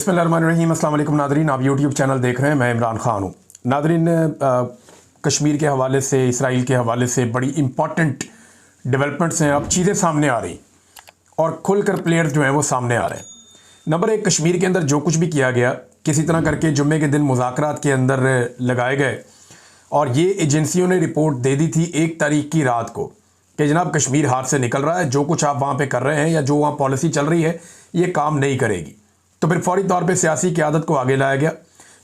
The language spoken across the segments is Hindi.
बिस्मिल्लाहिर्रहमानिर्रहीम। अस्सलाम वालेकुम नादरीन, आप यूट्यूब चैनल देख रहे हैं। मैं इमरान ख़ान हूँ। नादरीन, कश्मीर के हवाले से, इसराइल के हवाले से बड़ी इंपॉर्टेंट डेवलपमेंट्स हैं। अब चीज़ें सामने आ रही और खुलकर प्लेयर्स जो हैं वो सामने आ रहे हैं। नंबर एक, कश्मीर के अंदर जो कुछ भी किया गया किसी तरह करके जुम्मे के दिन मुज़ाकरात के अंदर लगाए गए और ये एजेंसियों ने रिपोर्ट दे दी थी 1 तारीख की रात को कि जनाब कश्मीर हाथ से निकल रहा है, जो कुछ आप वहाँ पे कर रहे हैं या जो वहाँ पॉलिसी चल रही है ये काम नहीं करेगी। तो फिर फौरी तौर पे सियासी क़यादत को आगे लाया गया।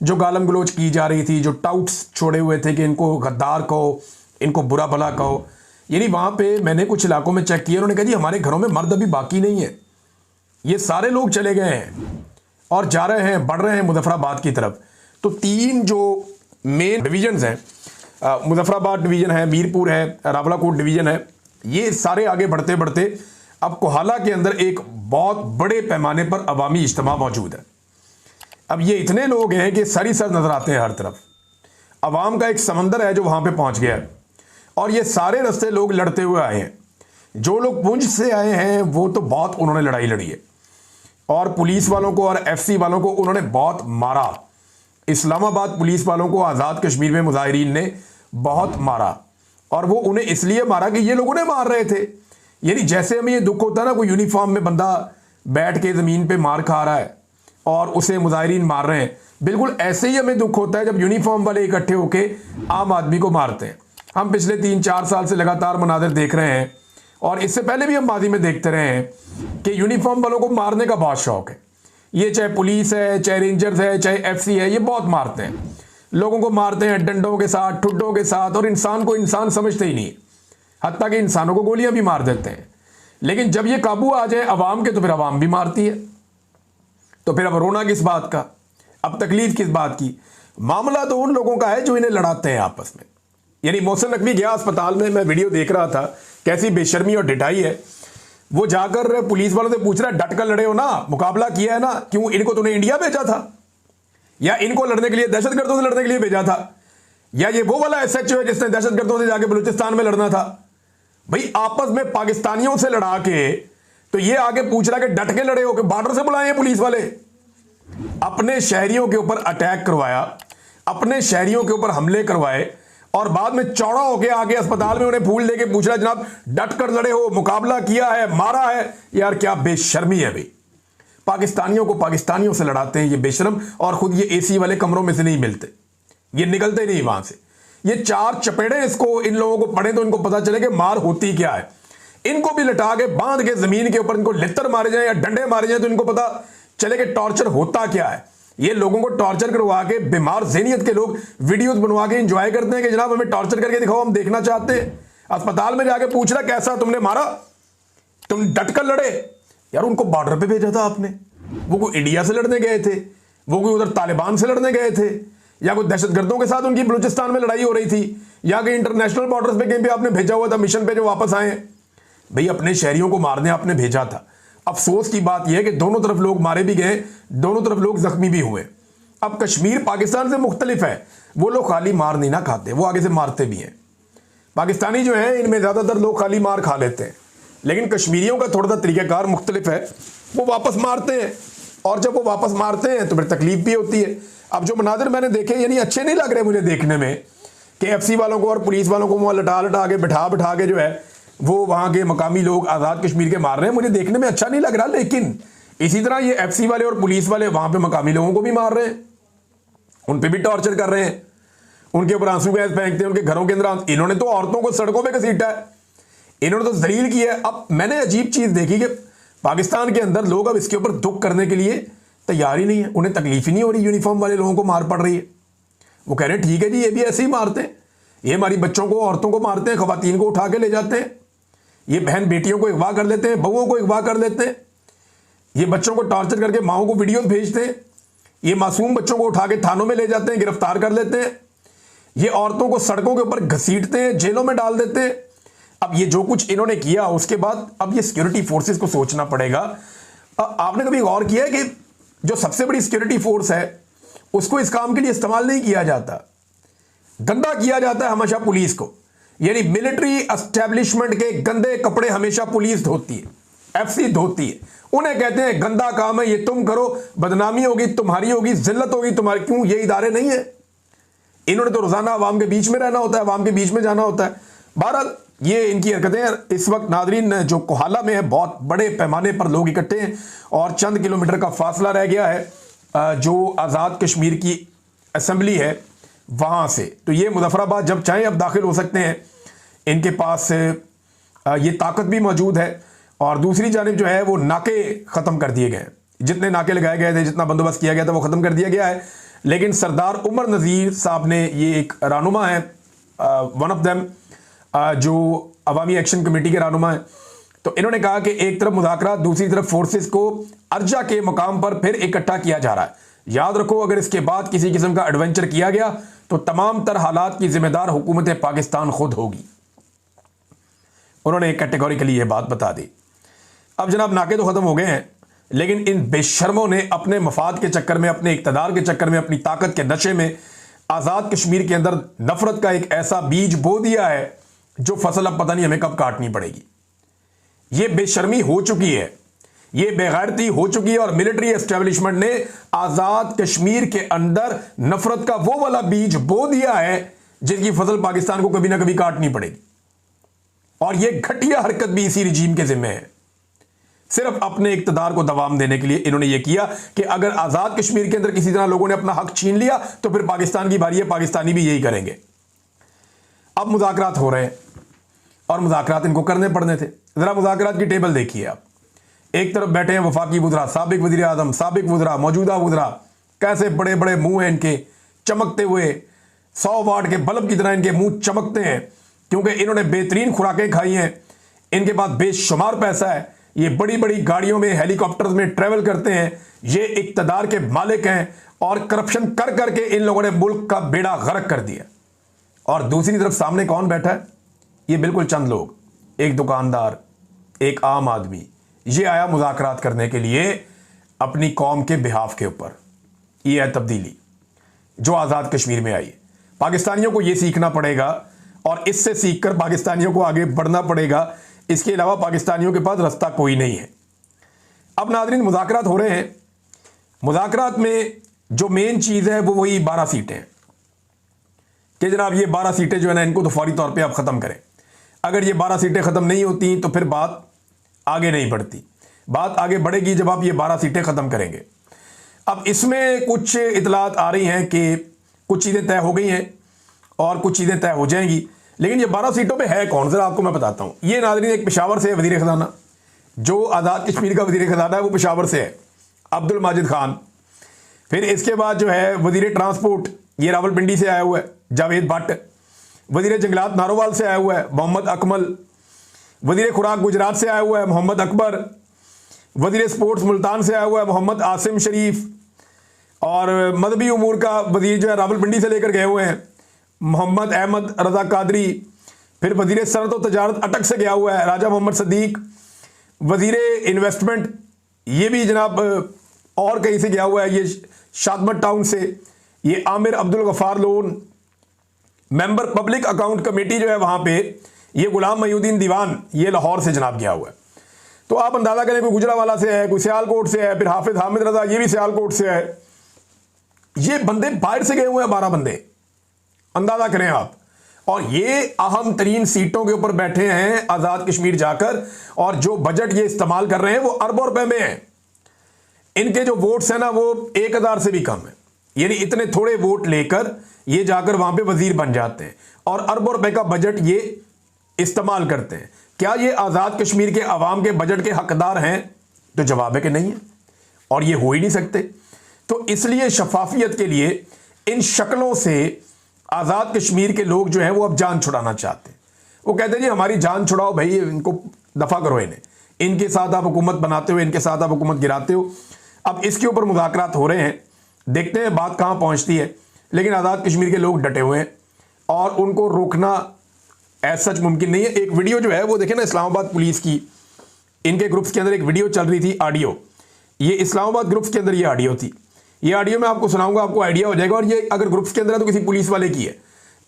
जो गालम गलोच की जा रही थी, जो टाउट्स छोड़े हुए थे कि इनको गद्दार कहो, इनको बुरा भला कहो, यानी वहाँ पे मैंने कुछ इलाकों में चेक किया, उन्होंने कहा जी हमारे घरों में मर्द अभी बाकी नहीं है, ये सारे लोग चले गए हैं और जा रहे हैं, बढ़ रहे हैं मुजफ्फराबाद की तरफ। तो 3 जो मेन डिवीजन्स हैं, मुजफ्फराबाद डिवीज़न है, मीरपुर है, रावलाकोट डिवीज़न है, ये सारे आगे बढ़ते बढ़ते अब कोहाला के अंदर एक बहुत बड़े पैमाने पर अवामी इज्तिमा मौजूद है। अब ये इतने लोग हैं कि सर ही सर नजर आते हैं हर तरफ। अवाम का एक समंदर है जो वहां पे पहुंच गया है और ये सारे रास्ते लोग लड़ते हुए आए हैं। जो लोग पुंछ से आए हैं वो तो बहुत उन्होंने लड़ाई लड़ी है और पुलिस वालों को और एफसी वालों को उन्होंने बहुत मारा। इस्लामाबाद पुलिस वालों को आज़ाद कश्मीर में मुजाहिरीन ने बहुत मारा और वो उन्हें इसलिए मारा कि ये लोग उन्हें मार रहे थे। यानी जैसे हमें ये दुख होता है ना, कोई यूनिफॉर्म में बंदा बैठ के ज़मीन पे मार खा रहा है और उसे मुजाहिरीन मार रहे हैं, बिल्कुल ऐसे ही हमें दुख होता है जब यूनिफॉर्म वाले इकट्ठे होके आम आदमी को मारते हैं। हम पिछले 3-4 साल से लगातार मनाज़िर देख रहे हैं और इससे पहले भी हम माजी में देखते रहे हैं कि यूनिफॉर्म वालों को मारने का बहुत शौक है। ये चाहे पुलिस है, चाहे रेंजर्स है, चाहे एफसी है, ये बहुत मारते हैं, लोगों को मारते हैं डंडों के साथ, ठुड्डों के साथ, और इंसान को इंसान समझते ही नहीं, हत्ता कि इंसानों को गोलियां भी मार देते हैं। लेकिन जब ये काबू आ जाए अवाम के तो फिर अवाम भी मारती है। तो फिर अब रोना किस बात का, अब तकलीफ किस बात की? मामला तो उन लोगों का है जो इन्हें लड़ाते हैं आपस में। यानी मोहसिन नकवी गया अस्पताल में, मैं वीडियो देख रहा था, कैसी बेशर्मी और डिटाई है। वो जाकर पुलिस वालों से पूछ रहा है, डट कर लड़े हो ना, मुकाबला किया है ना, क्यों इनको तूने इंडिया भेजा था या इनको लड़ने के लिए दहशतगर्दों से लड़ने के लिए भेजा था, या ये वो वाला SHO है जिसने दहशतगर्दों से जाके बलूचिस्तान में लड़ना था? भाई आपस में पाकिस्तानियों से लड़ा के तो ये आगे पूछ रहा कि डट के लड़े हो कि बॉर्डर से बुलाए हैं पुलिस वाले। अपने शहरियों के ऊपर अटैक करवाया, अपने शहरियों के ऊपर हमले करवाए और बाद में चौड़ा होके आगे अस्पताल में उन्हें फूल देके पूछ रहा जनाब डट कर लड़े हो, मुकाबला किया है, मारा है। यार क्या बेशर्मी है भाई, पाकिस्तानियों को पाकिस्तानियों से लड़ाते हैं ये बेशरम, और खुद ये AC वाले कमरों में से नहीं मिलते, ये निकलते नहीं वहां से। ये 4 चपेड़े इसको इन लोगों को पड़े तो इनको पता चले कि मार होती क्या है। इनको भी लटा के बांध के जमीन के ऊपर इनको लित्तर मारे जाए या डंडे मारे जाए तो इनको पता चले कि टॉर्चर होता क्या है। ये लोगों को टॉर्चर करवा के बीमार ज़हनियत के लोग वीडियोस बनवा के एंजॉय करते हैं कि जनाब हमें टॉर्चर करके दिखाओ, हम देखना चाहते हैं। अस्पताल में जाके पूछ रहा कैसा तुमने मारा, तुम डट कर लड़े? यार उनको बॉर्डर पे भेजा था आपने, वो कोई इंडिया से लड़ने गए थे, वो कोई उधर तालिबान से लड़ने गए थे, या कोई दहशतगर्दों के साथ उनकी बलूचिस्तान में लड़ाई हो रही थी, या कि इंटरनेशनल बॉर्डर्स पे कहीं पे आपने भेजा हुआ था मिशन पे जो वापस आए हैं? भाई अपने शहरियों को मारने आपने भेजा था। अफसोस की बात यह है कि दोनों तरफ लोग मारे भी गए, दोनों तरफ लोग जख्मी भी हुए। अब कश्मीर पाकिस्तान से मुख्तलिफ है, वो लोग खाली मार नहीं ना खाते, वो आगे से मारते भी हैं। पाकिस्तानी जो है इनमें ज़्यादातर लोग खाली मार खा लेते हैं, लेकिन कश्मीरियों का थोड़ा सा तरीक़ाकार मुख्तलिफ है, वो वापस मारते हैं और जब वो वापस मारते हैं तो फिर तकलीफ भी होती है। अब जो मनाजिर मैंने देखे यानी अच्छे नहीं लग रहे मुझे देखने में कि एफसी वालों को और पुलिस वालों को वहाँ लटा लटा के बिठा के जो है वो वहाँ के मकामी लोग आज़ाद कश्मीर के मार रहे हैं, मुझे देखने में अच्छा नहीं लग रहा। लेकिन इसी तरह ये एफसी वाले और पुलिस वाले वहाँ पे मकामी लोगों को भी मार रहे हैं, उन पर भी टॉर्चर कर रहे हैं, उनके ऊपर आंसू गैस फेंकते हैं, उनके घरों के अंदर। इन्होंने तो औरतों को सड़कों पर घसीटा है, इन्होंने तो जलील किया है। अब मैंने अजीब चीज़ देखी कि पाकिस्तान के अंदर लोग अब इसके ऊपर दुख करने के लिए तैयार ही नहीं है, उन्हें तकलीफ ही नहीं हो रही यूनिफॉर्म वाले लोगों को मार पड़ रही है। वो कह रहे हैं ठीक है जी, ये भी ऐसे ही मारते हैं, ये हमारी बच्चों को औरतों को मारते हैं, खवातीन को उठा के ले जाते हैं, ये बहन बेटियों को अगवा कर लेते हैं, बहुओं को अगवा कर लेते हैं, ये बच्चों को टॉर्चर करके माओं को वीडियोस भेजते हैं, ये मासूम बच्चों को उठा के थानों में ले जाते हैं, गिरफ्तार कर लेते हैं, ये औरतों को सड़कों के ऊपर घसीटते हैं, जेलों में डाल देते हैं। अब ये जो कुछ इन्होंने किया उसके बाद अब ये सिक्योरिटी फोर्सेस को सोचना पड़ेगा। आपने कभी गौर किया है कि जो सबसे बड़ी सिक्योरिटी फोर्स है उसको इस काम के लिए इस्तेमाल नहीं किया जाता, गंदा किया जाता है हमेशा पुलिस को। यानी मिलिट्री एस्टेब्लिशमेंट के गंदे कपड़े हमेशा पुलिस धोती है, FC धोती है। उन्हें कहते हैं गंदा काम है, ये तुम करो, बदनामी होगी तुम्हारी, होगी जिल्लत होगी तुम्हारी। क्यों? ये इदारे नहीं है। इन्होंने तो रोजाना अवाम के बीच में रहना होता है, अवाम के बीच में जाना होता है। बहरहाल ये इनकी हरकतें इस वक्त नादरीन जो कोहाला में है, बहुत बड़े पैमाने पर लोग इकट्ठे हैं और चंद किलोमीटर का फासला रह गया है जो आज़ाद कश्मीर की असेंबली है वहाँ से। तो ये मुजफ्फराबाद जब चाहें अब दाखिल हो सकते हैं, इनके पास ये ताकत भी मौजूद है। और दूसरी जानिब जो है वो नाके ख़त्म कर दिए गए हैं, जितने नाके लगाए गए थे, जितना बंदोबस्त किया गया था वो ख़त्म कर दिया गया है। लेकिन सरदार उमर नज़ीर साहब ने, ये एक रहनुमा है, वन ऑफ देम, जो अवामी एक्शन कमेटी के रहनुमा है, तो इन्होंने कहा कि एक तरफ मुज़ाकरात, दूसरी तरफ फोर्सेस को अर्जा के मकाम पर फिर इकट्ठा किया जा रहा है। याद रखो, अगर इसके बाद किसी किस्म का एडवेंचर किया गया तो तमाम तर हालात की जिम्मेदार हुकूमत पाकिस्तान खुद होगी। उन्होंने एक कैटेगोरिकली ये बात बता दी। अब जनाब नाके तो ख़त्म हो गए हैं, लेकिन इन बेशर्मों ने अपने मफाद के चक्कर में, अपने इक़्तिदार के चक्कर में, अपनी ताकत के नशे में आज़ाद कश्मीर के अंदर नफरत का एक ऐसा बीज बो दिया है जो फसल अब पता नहीं हमें कब काटनी पड़ेगी। ये बेशर्मी हो चुकी है, ये बेगैरती हो चुकी है और मिलिट्री एस्टेब्लिशमेंट ने आज़ाद कश्मीर के अंदर नफरत का वो वाला बीज बो दिया है जिसकी फसल पाकिस्तान को कभी ना कभी काटनी पड़ेगी। और ये घटिया हरकत भी इसी रिजीम के जिम्मे है। सिर्फ अपने इक़्तिदार को दवाम देने के लिए इन्होंने ये किया कि अगर आज़ाद कश्मीर के अंदर किसी तरह लोगों ने अपना हक छीन लिया तो फिर पाकिस्तान की बारी है, पाकिस्तानी भी यही करेंगे। अब मुज़ाकरात हो रहे हैं और मुज़ाकरात इनको करने पड़ने थे। ज़रा मुज़ाकरात की टेबल देखिए आप। एक तरफ बैठे हैं वफाकी वज़रा, साबिक वज़ीर आज़म, साबिक वज़रा, मौजूदा वज़रा, कैसे बड़े बड़े मुंह हैं इनके, चमकते हुए 100 वाट के बल्ब की तरह इनके मुंह चमकते हैं, क्योंकि इन्होंने बेहतरीन खुराकें खाई हैं, इनके पास बेशुमार पैसा है, ये बड़ी बड़ी गाड़ियों में, हेलीकॉप्टर्स में ट्रैवल करते हैं, ये इक़्तिदार के मालिक हैं और करप्शन कर करके इन लोगों ने मुल्क का बेड़ा गर्क कर दिया। और दूसरी तरफ सामने कौन बैठा है? ये बिल्कुल चंद लोग, एक दुकानदार, एक आम आदमी, ये आया मुज़ाकरात करने के लिए अपनी कौम के बिहाफ के ऊपर। ये है तब्दीली जो आज़ाद कश्मीर में आई है। पाकिस्तानियों को ये सीखना पड़ेगा और इससे सीखकर पाकिस्तानियों को आगे बढ़ना पड़ेगा। इसके अलावा पाकिस्तानियों के पास रास्ता कोई नहीं है। अब नाज़रीन मुज़ाकरात हो रहे हैं। मुज़ाकरात में जो मेन चीज़ है वो वही 12 सीटें हैं कि जनाब ये 12 सीटें जो है ना, इनको तो फौरी तौर पे आप ख़त्म करें। अगर ये 12 सीटें ख़त्म नहीं होती तो फिर बात आगे नहीं बढ़ती। बात आगे बढ़ेगी जब आप ये 12 सीटें ख़त्म करेंगे। अब इसमें कुछ इतलात आ रही हैं कि कुछ चीज़ें तय हो गई हैं और कुछ चीज़ें तय हो जाएंगी, लेकिन ये 12 सीटों पे है कौन, ज़रा आपको मैं बताता हूँ। ये नाज़रीन एक पेशावर से है वज़ीर ख़ज़ाना, जो आज़ाद कश्मीर का वज़ीर ख़ज़ाना है वो पेशावर से है, अब्दुल माजिद खान। फिर इसके बाद जो है वज़ीर ट्रांसपोर्ट, ये रावलपिंडी से आया हुआ है, जावेद भट्ट। वज़ीर जंगलात नारोवाल से आया हुआ है, मोहम्मद अकमल। वज़ीर खुराक गुजरात से आया हुआ है, मोहम्मद अकबर। वज़ीर स्पोर्ट्स मुल्तान से आया हुआ है, मोहम्मद आसिम शरीफ। और मजहबी उमूर का वज़ीर जो है रावलपिंडी से लेकर गए हुए हैं, मोहम्मद अहमद रज़ा कादरी। फिर वज़ीर सनत और तजारत अटक से गया हुआ है, राजा मोहम्मद सदीक। वज़ीर इन्वेस्टमेंट, ये भी जनाब और कहीं से गया हुआ है, ये शादमत टाउन से। ये Aamir Abdul Ghaffar loan. Member public account committee जो है वहाँ पे, ये गुलाम मयूद्दीन दीवान, ये लाहौर से जनाब गया हुआ है। तो आप अंदाज़ा करें, कोई गुजरावाला से है, कोई सियालकोट से है, फिर हाफिज़ हामिद रज़ा, ये भी सियालकोट से है। ये बंदे बाहर से गए हुए हैं, 12 बंदे, अंदाज़ा करें आप। और ये अहम तरीन सीटों के ऊपर बैठे हैं आज़ाद कश्मीर जाकर, और जो बजट ये इस्तेमाल कर रहे हैं वो अरबों रुपए में है। इनके जो वोट्स हैं ना वो 1000 से भी कम है, यानी इतने थोड़े वोट लेकर ये जाकर वहां पे वजीर बन जाते हैं और अरबों रुपए का बजट ये इस्तेमाल करते हैं। क्या ये आज़ाद कश्मीर के अवाम के बजट के हकदार हैं? तो जवाब है कि नहीं है, और ये हो ही नहीं सकते। तो इसलिए शफाफियत के लिए इन शक्लों से आज़ाद कश्मीर के लोग जो हैं वो अब जान छुड़ाना चाहते हैं। वो कहते हैं जी हमारी जान छुड़ाओ भाई, इनको दफ़ा करो, इन्हें, इनके साथ आप हुकूमत बनाते हो, इनके साथ आप हुकूमत गिराते हो। अब इसके ऊपर मुज़ाकरात हो रहे हैं, देखते हैं बात कहाँ पहुँचती है। लेकिन आज़ाद कश्मीर के लोग डटे हुए हैं और उनको रोकना ऐसा सच मुमकिन नहीं है। एक वीडियो जो है वो देखें ना, इस्लामाबाद पुलिस की, इनके ग्रुप्स के अंदर एक वीडियो चल रही थी, ऑडियो। ये इस्लामाबाद ग्रुप्स के अंदर ये ऑडियो थी। ये ऑडियो मैं आपको सुनाऊंगा, आपको आइडिया हो जाएगा। और ये अगर ग्रुप्स के अंदर है तो किसी पुलिस वाले की है।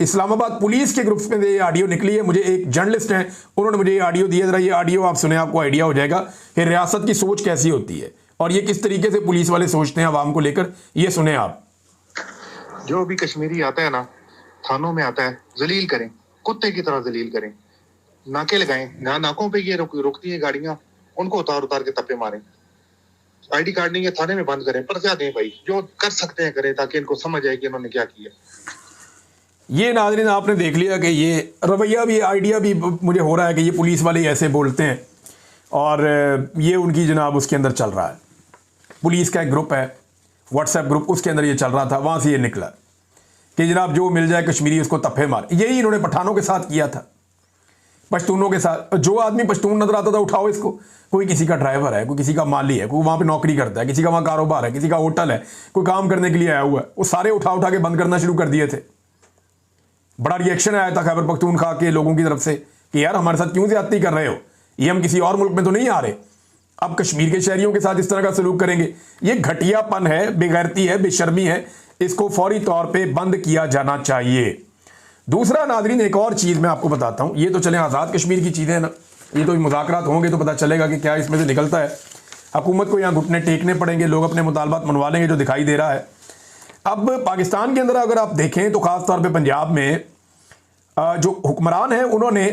इस्लामाबाद पुलिस के ग्रुप्स में ये ऑडियो निकली है। मुझे एक जर्नलिस्ट हैं, उन्होंने मुझे ये ऑडियो दिया। जरा ये ऑडियो आप सुने, आपको आइडिया हो जाएगा कि रियासत की सोच कैसी होती है और ये किस तरीके से पुलिस वाले सोचते हैं आवाम को लेकर। ये सुने आप। जो भी कश्मीरी आता है ना, थानों में आता है, जलील करें, कुत्ते की तरह जलील करें, नाके लगाएं, नाकों पे ये रुकती है गाड़ियां, उनको उतार उतार के तप्पे मारें, आईडी कार्ड नहीं है थाने में बंद करें, पर्चा दें भाई, जो कर सकते हैं करें, ताकि इनको समझ आए कि इन्होंने क्या किया। ये नाज़रीन आपने देख लिया कि ये रवैया भी, आइडिया भी मुझे हो रहा है कि ये पुलिस वाले ऐसे बोलते हैं और ये उनकी जनाब उसके अंदर चल रहा है। पुलिस का एक ग्रुप है, व्हाट्सएप ग्रुप, उसके अंदर ये चल रहा था। वहाँ से ये निकला कि जनाब जो मिल जाए कश्मीरी उसको तफ़े मार। यही इन्होंने पठानों के साथ किया था, पश्तूनों के साथ। जो आदमी पश्तून नजर आता था उठाओ इसको। कोई किसी का ड्राइवर है, कोई किसी का माली है, कोई वहाँ पे नौकरी करता है, किसी का वहाँ कारोबार है, किसी का होटल है, कोई काम करने के लिए आया हुआ है, वो सारे उठा उठा के बंद करना शुरू कर दिए थे। बड़ा रिएक्शन आया था खैबर पख्तूनख्वा के लोगों की तरफ से कि यार हमारे साथ क्यों ज्यादती कर रहे हो, ये हम किसी और मुल्क में तो नहीं आ रहे, अब कश्मीर के शहरियों के साथ इस तरह का सलूक करेंगे। ये घटियापन है, बेगैरती है, बेशर्मी है, इसको फौरी तौर पे बंद किया जाना चाहिए। दूसरा नाज़रीन, एक और चीज़ मैं आपको बताता हूँ। ये तो चले आज़ाद कश्मीर की चीज़ें हैं ना, ये तो मुज़ाकरात होंगे तो पता चलेगा कि क्या इसमें से निकलता है। हुकूमत को यहाँ घुटने टेकने पड़ेंगे, लोग अपने मुतालबात मनवा लेंगे, जो दिखाई दे रहा है। अब पाकिस्तान के अंदर अगर आप देखें तो ख़ास तौर पे पंजाब में जो हुक्मरान हैं उन्होंने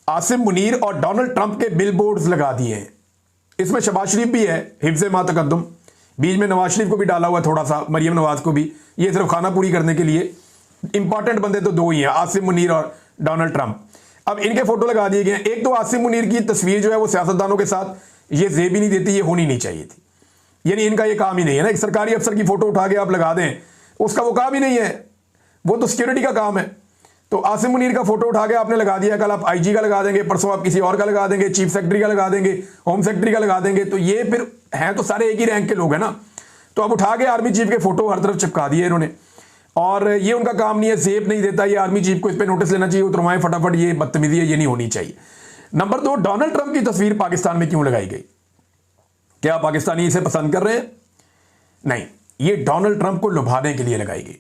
आसिम मुनीर और डोनाल्ड ट्रंप के बिल बोर्ड्स लगा दिए हैं। इसमें शहबाज शरीफ भी है, हिफ्ज़ मा तकद्दुम, बीच में नवाज शरीफ को भी डाला हुआ है थोड़ा सा, मरियम नवाज को भी। ये सिर्फ खाना पूरी करने के लिए। इंपॉर्टेंट बंदे तो दो ही हैं, आसिम मुनीर और डोनाल्ड ट्रंप। अब इनके फोटो लगा दिए गए हैं। एक तो आसिम मुनीर की तस्वीर जो है वो सियासतदानों के साथ ये जेब ही नहीं देती, ये होनी नहीं चाहिए थी। यानी इनका ये काम ही नहीं है ना, एक सरकारी अफसर की फोटो उठा के आप लगा दें, उसका वो काम ही नहीं है, वो तो सिक्योरिटी का काम है। तो आसिम मुनीर का फोटो उठा के आपने लगा दिया, कल आप आईजी का लगा देंगे, परसों आप किसी और का लगा देंगे, चीफ सेक्रेटरी का लगा देंगे, होम सेक्रेटरी का लगा देंगे। तो ये फिर हैं तो सारे एक ही रैंक के लोग हैं ना। तो अब उठा के आर्मी चीफ के फोटो हर तरफ चिपका दिए इन्होंने, और ये उनका काम नहीं है, जेब नहीं देता। ये आर्मी चीफ को इस पर नोटिस लेना चाहिए, उतरवाएं फटाफट, ये बदतमीजी है, ये नहीं होनी चाहिए। नंबर 2, डोनाल्ड ट्रंप की तस्वीर पाकिस्तान में क्यों लगाई गई? क्या पाकिस्तानी इसे पसंद कर रहे हैं? नहीं, ये डोनाल्ड ट्रंप को लुभाने के लिए लगाई गई।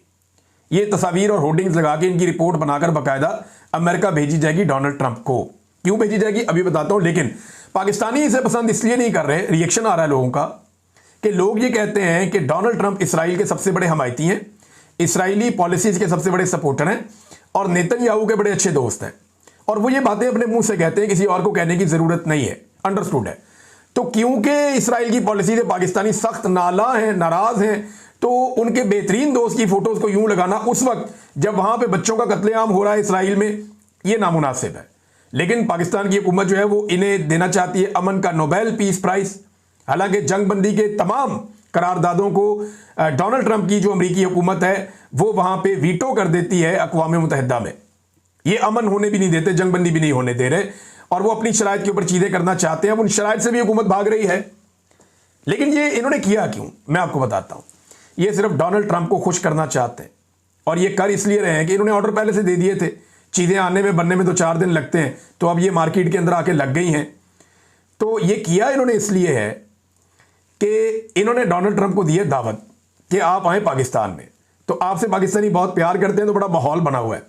ये तस्वीर और होर्डिंग्स लगा के इनकी रिपोर्ट बनाकर बाकायदा अमेरिका भेजी जाएगी डोनाल्ड ट्रंप को। क्यों भेजी जाएगी अभी बताता हूं, लेकिन पाकिस्तानी इसे पसंद इसलिए नहीं कर रहे। रिएक्शन आ रहा है लोगों का कि लोग ये कहते हैं कि डोनाल्ड ट्रंप इसराइल के सबसे बड़े हमायती हैं, इसराइली पॉलिसीज के सबसे बड़े सपोर्टर हैं और नेतन्याहू के बड़े अच्छे दोस्त हैं, और वो ये बातें अपने मुंह से कहते हैं, किसी और को कहने की जरूरत नहीं है, अंडरस्टूड है। तो क्योंकि इसराइल की पॉलिसी से पाकिस्तानी सख्त नाला हैं, नाराज हैं, तो उनके बेहतरीन दोस्त की फोटोज को यूं लगाना उस वक्त जब वहां पे बच्चों का कत्लेआम हो रहा है इसराइल में, ये नामुनासिब है। लेकिन पाकिस्तान की हुकूमत जो है वो इन्हें देना चाहती है अमन का नोबेल पीस प्राइज। हालांकि जंगबंदी के तमाम करारदादों को डोनाल्ड ट्रंप की जो अमरीकी हुकूमत है वो वहां पे वीटो कर देती है अक़वाम मुत्तहिदा में। ये अमन होने भी नहीं देते, जंगबंदी भी नहीं होने दे रहे, और वो अपनी शराइत के ऊपर चीजें करना चाहते हैं। अब उन शराइत से भी हुकूमत भाग रही है। लेकिन ये इन्होंने किया क्यों, मैं आपको बताता हूं। ये सिर्फ डोनाल्ड ट्रंप को खुश करना चाहते हैं, और ये कर इसलिए रहे हैं कि इन्होंने ऑर्डर पहले से दे दिए थे। चीजें आने में बनने में तो 4 दिन लगते हैं, तो अब ये मार्केट के अंदर आके लग गई हैं। तो ये किया इन्होंने इसलिए है कि इन्होंने डोनाल्ड ट्रंप को दी दावत कि आप आए पाकिस्तान में, तो आपसे पाकिस्तानी बहुत प्यार करते हैं, तो बड़ा माहौल बना हुआ है।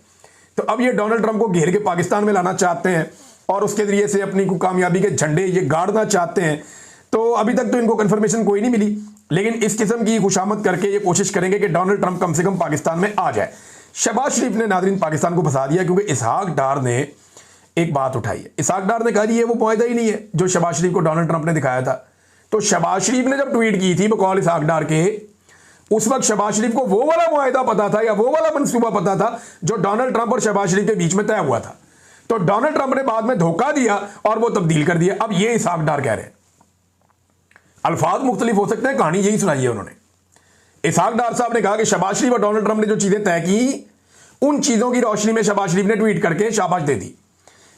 तो अब ये डोनाल्ड ट्रंप को घेर के पाकिस्तान में लाना चाहते हैं और उसके जरिए से अपनी कामयाबी के झंडे ये गाड़ना चाहते हैं। तो अभी तक तो इनको कंफर्मेशन कोई नहीं मिली, लेकिन इस किस्म की खुशामद करके ये कोशिश करेंगे कि डोनाल्ड ट्रंप कम से कम पाकिस्तान में आ जाए। शहबाज शरीफ ने नादरीन पाकिस्तान को फंसा दिया, क्योंकि इसहाक डार ने एक बात उठाई है। इसहाक डार ने कहा ये वो मुआहदा ही नहीं है जो शहबाज शरीफ को डोनाल्ड ट्रंप ने दिखाया था। तो शहबाज शरीफ ने जब ट्वीट की थी बकौल इसहाक डार के, उस वक्त शहबाज शरीफ को वो वाला मुआहदा पता था या वो वाला मंसूबा पता था जो डोनाल्ड ट्रंप और शहबाज शरीफ के बीच में तय हुआ था। तो डोनाल्ड ट्रंप ने बाद में धोखा दिया और वो तब्दील कर दिया। अब ये इसहाक डार कह रहे हैं, अल्फाज मुख्तलिफ हो सकते हैं, कहानी यही सुनाई है उन्होंने। इसहाक डार साहब ने कहा कि शहबाज शरीफ और डोनाल्ड ट्रंप ने जो चीजें तय की, उन चीजों की रोशनी में शहबाज शरीफ ने ट्वीट करके शाबाश दे दी,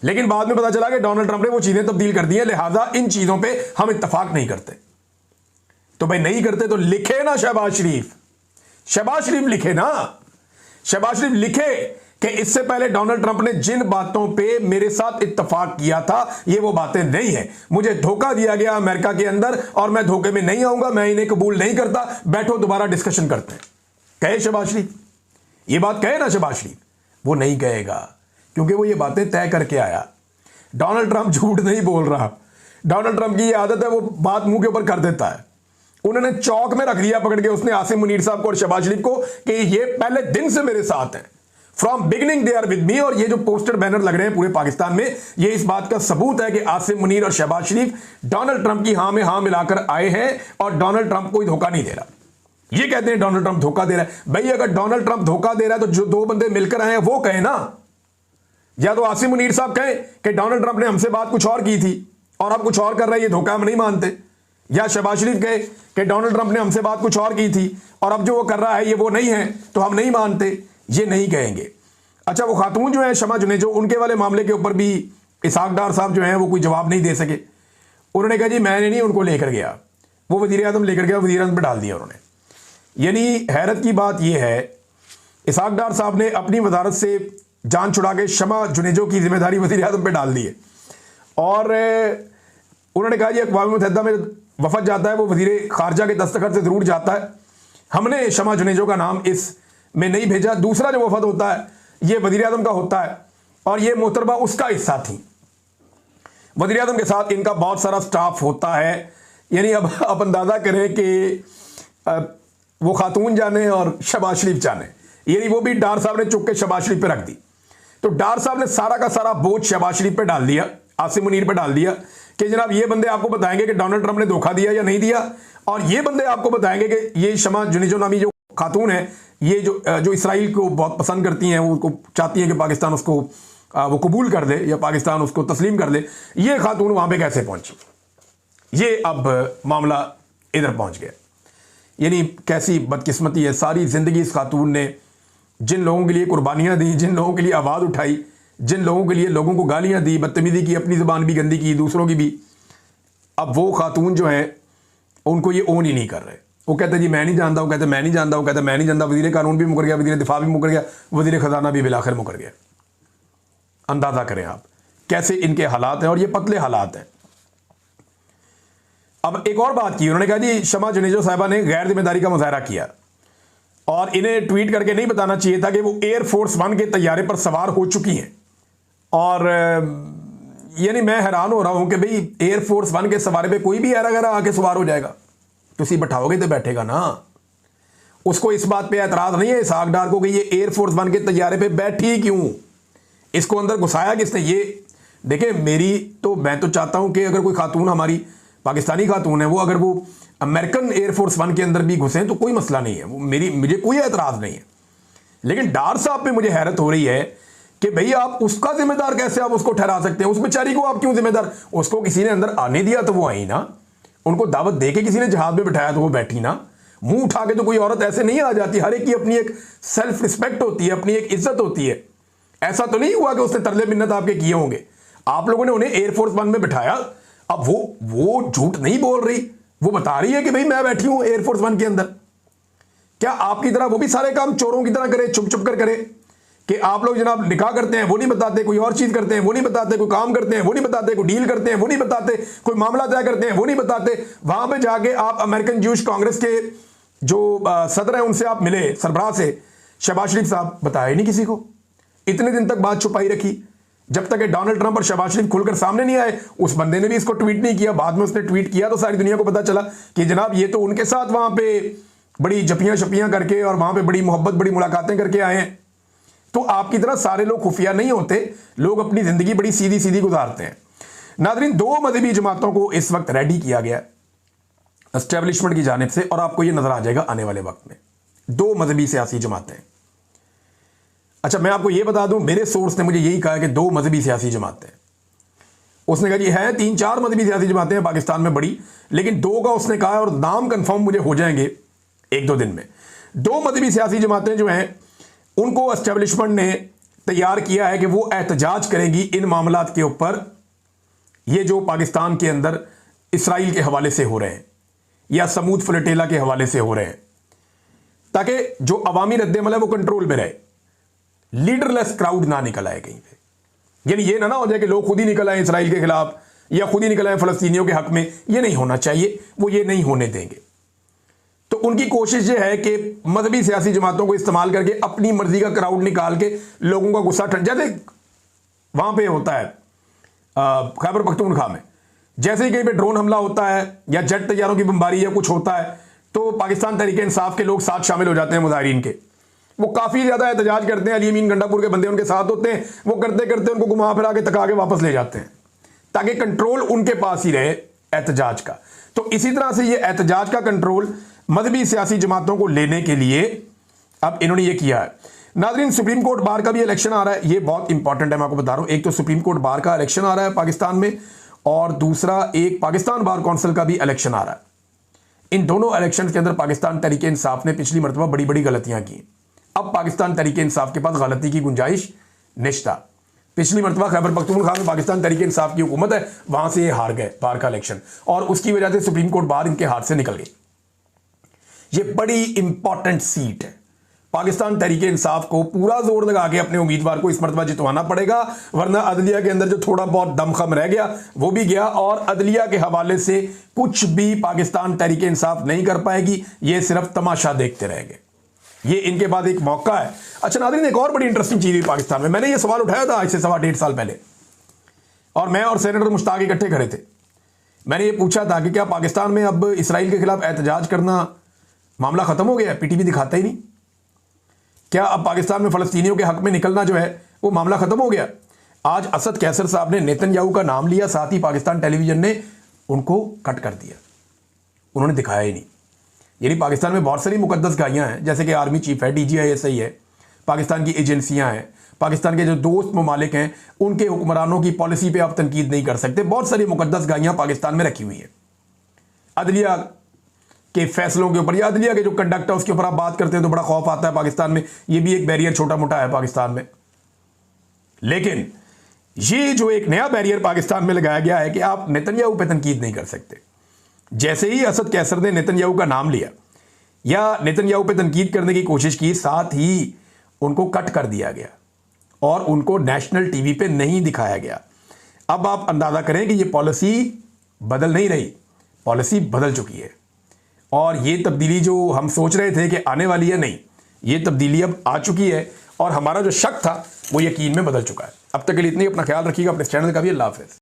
लेकिन बाद में पता चला कि डोनाल्ड ट्रंप ने वो चीजें तब्दील कर दी हैं, लिहाजा इन चीजों पे हम इत्तफाक नहीं करते। तो भाई नहीं करते तो लिखे ना शहबाज शरीफ, शहबाज शरीफ लिखे ना, शहबाज शरीफ लिखे कि इससे पहले डोनाल्ड ट्रंप ने जिन बातों पे मेरे साथ इत्तफाक किया था ये वो बातें नहीं है, मुझे धोखा दिया गया अमेरिका के अंदर और मैं धोखे में नहीं आऊंगा, मैं इन्हें कबूल नहीं करता, बैठो दोबारा डिस्कशन करते हैं। कहे शहबाज शरीफ, ये बात कहे ना शहबाज शरीफ। वो नहीं कहेगा, क्योंकि वो ये बातें तय करके आया। डोनाल्ड ट्रंप झूठ नहीं बोल रहा। डोनाल्ड ट्रंप की ये आदत है, वो बात मुंह के ऊपर कर देता है। उन्होंने चौक में रख दिया पकड़ के उसने आसिम मुनीर साहब को और शहबाज शरीफ को कि ये पहले दिन से मेरे साथ हैं, from beginning they are with me. और ये जो पोस्टर बैनर लग रहे हैं पूरे पाकिस्तान में, ये इस बात का सबूत है कि आसिम मुनीर और शहबाज शरीफ डोनाल्ड ट्रंप की हां में हां मिलाकर आए हैं और डोनाल्ड ट्रंप कोई धोखा नहीं दे रहा। ये कहते हैं डोनाल्ड ट्रंप धोखा दे रहा है। भाई अगर डोनाल्ड ट्रंप धोखा दे रहा है तो जो दो बंदे मिलकर आए हैं वो कहे ना। या तो आसिम मुनीर साहब कहें कि डोनाल्ड ट्रंप ने हमसे बात कुछ और की थी और अब कुछ और कर रहा है, ये धोखा हम नहीं मानते। या शहबाज शरीफ कहे कि डोनाल्ड ट्रंप ने हमसे बात कुछ और की थी और अब जो वो कर रहा है ये वो नहीं है, तो हम नहीं मानते। ये नहीं कहेंगे। अच्छा, वो खातून जो है शमा जुनेजो, उनके वाले मामले के ऊपर भी इसहाक डार साहब जो हैं वो कोई जवाब नहीं दे सके। उन्होंने कहा जी मैंने नहीं उनको लेकर गया, वो वजीर आजम लेकर गया, वजीर आजम पर डाल दिया उन्होंने। यानी हैरत की बात यह है, इसहाक डार साहब ने अपनी वजारत से जान छुड़ा के शमा जुनेजो की जिम्मेदारी वजीर आजम पर डाल दी है। और उन्होंने कहा जी अक़वाम मुत्तहिदा में वफद जाता है वो वजीर खारजा के दस्तखत से ज़रूर जाता है, हमने शमा जुनेजो का नाम इस में नहीं भेजा। दूसरा जो वफद होता है ये वजीर आजम का होता है और ये मोहतरमा उसका हिस्सा थी। वजीर आजम के साथ इनका बहुत सारा स्टाफ होता है। यानी अब आप अंदाज़ा करें कि वो खातून जाने और शहबाज शरीफ जाने, यानी वो भी डार साहब ने चुप के शहबाज शरीफ पे रख दी। तो डार साहब ने सारा का सारा बोझ शहबाज शरीफ पे डाल दिया, आसिम मुनीर पे डाल दिया कि जनाब ये बंदे आपको बताएंगे कि डोनाल्ड ट्रंप ने धोखा दिया या नहीं दिया, और ये बंदे आपको बताएंगे कि ये शमा जुनेजो नामी जो खातून है, ये जो इसराइल को बहुत पसंद करती हैं, वो उसको चाहती हैं कि पाकिस्तान उसको वो कबूल कर दे या पाकिस्तान उसको तस्लीम कर दे, ये खातून वहाँ पे कैसे पहुंची। ये अब मामला इधर पहुंच गया। यानी कैसी बदकिस्मती है। सारी ज़िंदगी इस खातून ने जिन लोगों के लिए कुर्बानियाँ दी, जिन लोगों के लिए आवाज़ उठाई, जिन लोगों के लिए लोगों को गालियाँ दी, बदतमीज़ी की, अपनी ज़ुबान भी गंदी की, दूसरों की भी, अब वो खातून जो है उनको ये ओन ही नहीं कर रहे। वो कहते जी मैं नहीं जानता, वो कहते मैं नहीं जानता, वो कहते मैं नहीं जानता। वज़ीर कानून भी मुकर गया, वज़ीर दिफा भी मुकर गया, वज़ीर ख़जाना भी बिलाखिर मुकर गया। अंदाज़ा करें आप कैसे इनके हालात हैं, और ये पतले हालात हैं। अब एक और बात की उन्होंने कहा जी शमा जुनेजो साहिबा ने गैर जिम्मेदारी का मुजाहरा किया और इन्हें ट्वीट करके नहीं बताना चाहिए था कि वो एयरफोर्स वन के तैयारे पर सवार हो चुकी हैं। और यानी मैं हैरान हो रहा हूं कि भाई एयरफोर्स वन के सवारे पे कोई भी ऐरा गैरा आके सवार हो जाएगा, तुसी बैठाओगे तो बैठेगा ना। उसको इस बात पे एतराज़ नहीं है इसहाक डार को कि ये एयरफोर्स वन के तैयारे पे बैठी क्यों, इसको अंदर घुसाया किसने। ये देखें, मैं तो चाहता हूं कि अगर कोई खातून हमारी पाकिस्तानी खातून है, वो अगर वो अमेरिकन एयरफोर्स वन के अंदर भी घुसे तो कोई मसला नहीं है, वो मुझे कोई एतराज़ नहीं है। लेकिन डार साहब पे मुझे हैरत हो रही है कि भाई आप उसका जिम्मेदार कैसे आप उसको ठहरा सकते हैं। उस बेचारी को आप क्यों जिम्मेदार, उसको किसी ने अंदर आने दिया तो वो आई ना, उनको दावत दे के किसी ने जहाज में बिठाया तो वो बैठी ना। मुंह उठा के तो कोई औरत ऐसे नहीं आ जाती। हर एक की अपनी एक सेल्फ रिस्पेक्ट होती है, अपनी एक इज्जत होती है। ऐसा तो नहीं हुआ कि उसने तरले मिन्नत आपके किए होंगे, आप लोगों ने उन्हें एयरफोर्स वन में बिठाया। अब वो झूठ नहीं बोल रही, वो बता रही है कि भाई मैं बैठी हूं एयरफोर्स वन के अंदर। क्या आपकी तरह वो भी सारे काम चोरों की तरह करे, छुप छुप कर करे कि आप लोग जनाब निकाह करते हैं वो नहीं बताते, कोई और चीज करते हैं वो नहीं बताते, कोई काम करते हैं वो नहीं बताते, कोई डील करते हैं वो नहीं बताते, कोई मामला तय करते हैं वो नहीं बताते। वहां पे जाके आप अमेरिकन ज्यूश कांग्रेस के जो सदर हैं उनसे आप मिले, सरबराह से, शहबाज शरीफ साहब बताया नहीं किसी को। इतने दिन तक बात छुपाई रखी, जब तक डोनाल्ड ट्रंप और शहबाज शरीफ खुलकर सामने नहीं आए। उस बंदे ने भी इसको ट्वीट नहीं किया, बाद में उसने ट्वीट किया तो सारी दुनिया को पता चला कि जनाब ये तो उनके साथ वहां पे बड़ी जपियां शपियां करके और वहां पे बड़ी मोहब्बत, बड़ी मुलाकातें करके आए हैं। तो आपकी तरह सारे लोग खुफिया नहीं होते, लोग अपनी जिंदगी बड़ी सीधी सीधी गुजारते हैं। नादरीन, 2 मजहबी जमातों को इस वक्त रेडी किया गया एस्टेब्लिशमेंट की जानिब से, और आपको ये नजर आ जाएगा आने वाले वक्त में 2 मजहबी सियासी जमातें। अच्छा, मैं आपको ये बता दूं, मेरे सोर्स ने मुझे यही कहा कि 2 मजहबी सियासी जमातें। उसने कहा जी है 3-4 मजहबी सियासी जमातें हैं पाकिस्तान में बड़ी, लेकिन 2 का उसने कहा, और नाम कंफर्म मुझे हो जाएंगे 1-2 दिन में। 2 मजहबी सियासी जमातें जो हैं उनको एस्टेब्लिशमेंट ने तैयार किया है कि वो एहतजाज करेंगी इन मामलात के ऊपर, ये जो पाकिस्तान के अंदर इसराइल के हवाले से हो रहे हैं या समूद फ्लोटिला के हवाले से हो रहे हैं, ताकि जो अवामी रद्द-ए-अमल है वो कंट्रोल में रहे, लीडरलेस क्राउड ना निकल आए कहीं पे। यानी ये ना हो जाए कि लोग खुद ही निकल आए इसराइल के खिलाफ या खुद ही निकल आए फलस्तीनियों के हक में, ये नहीं होना चाहिए, वो ये नहीं होने देंगे। तो उनकी कोशिश ये है कि मजहबी सियासी जमातों को इस्तेमाल करके अपनी मर्जी का क्राउड निकाल के लोगों का गुस्सा ठंड, जैसे वहां पे होता है खैबर पख्तूनख्वा में, जैसे ही कहीं पे ड्रोन हमला होता है या जेट तैयारों की बमबारी या कुछ होता है तो पाकिस्तान तहरीक इंसाफ के लोग साथ शामिल हो जाते हैं मुजाहिरीन के। वो काफ़ी ज़्यादा एहतजाज करते हैं, अली अमीन गंडापुर के बंदे उनके साथ होते हैं, वो करते करते उनको घुमा फिरा के तका के वापस ले जाते हैं ताकि कंट्रोल उनके पास ही रहे एहतजाज का। तो इसी तरह से ये एहतजाज का कंट्रोल मजहबी सियासी जमातों को लेने के लिए अब इन्होंने ये किया है। नाज़रीन, सुप्रीम कोर्ट बार का भी इलेक्शन आ रहा है, ये बहुत इंपॉर्टेंट है, मैं आपको बता रहा हूँ। एक तो सुप्रीम कोर्ट बार का इलेक्शन आ रहा है पाकिस्तान में, और दूसरा एक पाकिस्तान बार काउंसिल का भी इलेक्शन आ रहा है। इन दोनों इलेक्शन के अंदर पाकिस्तान तहरीक इंसाफ ने पिछली मरतबा बड़ी बड़ी गलतियां की। अब पाकिस्तान तहरीक इंसाफ के पास गलती की गुंजाइश निश्ता। पिछली मरतबा खैबर पख्तूनख्वा में पाकिस्तान तहरीक इंसाफ की हुकूमत है, वहां से ये हार गए बार का इलेक्शन, और उसकी वजह से सुप्रीम कोर्ट बार इनके हाथ से निकल गई। ये बड़ी इंपॉर्टेंट सीट है, पाकिस्तान तहरीक इंसाफ को पूरा जोर लगा के अपने उम्मीदवार को इस मरतबा जितवाना पड़ेगा, वरना अदलिया के अंदर जो थोड़ा बहुत दमखम रह गया वो भी गया, और अदलिया के हवाले से कुछ भी पाकिस्तान तहरीक इंसाफ नहीं कर पाएगी। ये सिर्फ तमाशा देखते रहेंगे। ये इनके बाद एक मौका है। अच्छा नाज़रीन, एक और बड़ी इंटरेस्टिंग चीज़ हुई पाकिस्तान में। मैंने ये सवाल उठाया था आज से 1.5 साल पहले, और मैं और सेनेटर मुश्ताक इकट्ठे खड़े थे। मैंने ये पूछा था कि क्या पाकिस्तान में अब इसराइल के खिलाफ एहतजाज करना मामला ख़त्म हो गया है? पीटीवी दिखाता ही नहीं। क्या अब पाकिस्तान में फ़लस्तीनियों के हक में निकलना जो है वो मामला ख़त्म हो गया? आज असद कैसर साहब ने नेतन्याहू का नाम लिया, साथ ही पाकिस्तान टेलीविज़न ने उनको कट कर दिया, उन्होंने दिखाया ही नहीं। यानी पाकिस्तान में बहुत सारी मुकद्दस गायियाँ हैं, जैसे कि आर्मी चीफ है, DGISI है, पाकिस्तान की एजेंसियाँ हैं, पाकिस्तान के जो दोस्त ममालिक हैं उनके हुक्मरानों की पॉलिसी पे आप तनकीद नहीं कर सकते। बहुत सारी मुकद्दस गायियाँ पाकिस्तान में रखी हुई हैं। अदलिया के फैसलों के ऊपर या अदलिया के जो कंडक्ट है उसके ऊपर आप बात करते हैं तो बड़ा खौफ आता है पाकिस्तान में। ये भी एक बैरियर छोटा मोटा है पाकिस्तान में। लेकिन ये जो एक नया बैरियर पाकिस्तान में लगाया गया है कि आप नेतन्याहू पे तनकीद नहीं कर सकते। जैसे ही असद कैसर ने नेतन्याहू का नाम लिया या नेतन्याहू पे तनकीद करने की कोशिश की, साथ ही उनको कट कर दिया गया और उनको नेशनल टीवी पे नहीं दिखाया गया। अब आप अंदाजा करें कि ये पॉलिसी बदल नहीं रही, पॉलिसी बदल चुकी है, और ये तब्दीली जो हम सोच रहे थे कि आने वाली है, नहीं, ये तब्दीली अब आ चुकी है, और हमारा जो शक था वो यकीन में बदल चुका है। अब तक के लिए इतनी, अपना ख्याल रखिएगा, अपने चैनल का भी। अल्लाह हाफ़िज़।